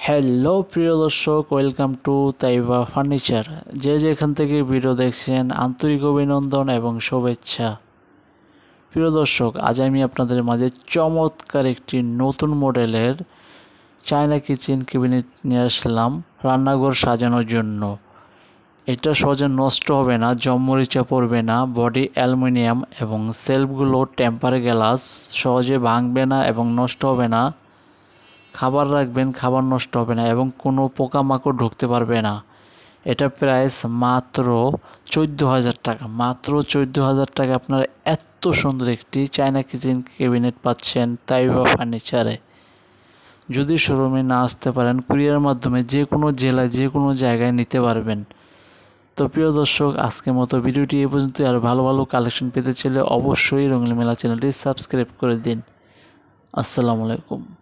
Hello প্রিয় দর্শক, welcome to Taiba furniture. যে যেখান থেকে ভিডিও দেখছেন আন্তরিক অভিনন্দন এবং শুভেচ্ছা। প্রিয় দর্শক, আজ আমি আপনাদের মাঝে চমৎকার একটি নতুন মডেলের চায়না কিচেন ক্যাবিনেট নিয়ে আসলাম রান্নাঘর সাজানোর জন্য। এটা সহজে নষ্ট হবে না, জমমরিচা পড়বে না, বডি অ্যালুমিনিয়াম এবং সেলফগুলো টেম্পার গ্লাস, সহজে ভাঙবে না এবং নষ্ট হবে না। খাবার রাখবেন, খাবার নষ্ট হবে না এবং কোনো পোকামাকড় ঢুকতে পারবে না। এটা প্রাইস মাত্র 14,000 টাকা। মাত্র 14,000 টাকা আপনারা এত সুন্দর একটি চায়না কিচেন ক্যাবিনেট পাচ্ছেন তাইবা ফার্নিচারে। যদি শোরুমে না আসতে পারেন, কুরিয়ার মাধ্যমে যে কোনো জেলায় যে কোনো জায়গায় নিতে পারবেন। তো প্রিয় দর্শক, আজকের মতো ভিডিওটি এই পর্যন্ত। আর ভালো ভালো কালেকশন পেতে চাইলে অবশ্যই রঙিন মেলা চ্যানেলটি সাবস্ক্রাইব করে দিন। আসসালামু আলাইকুম।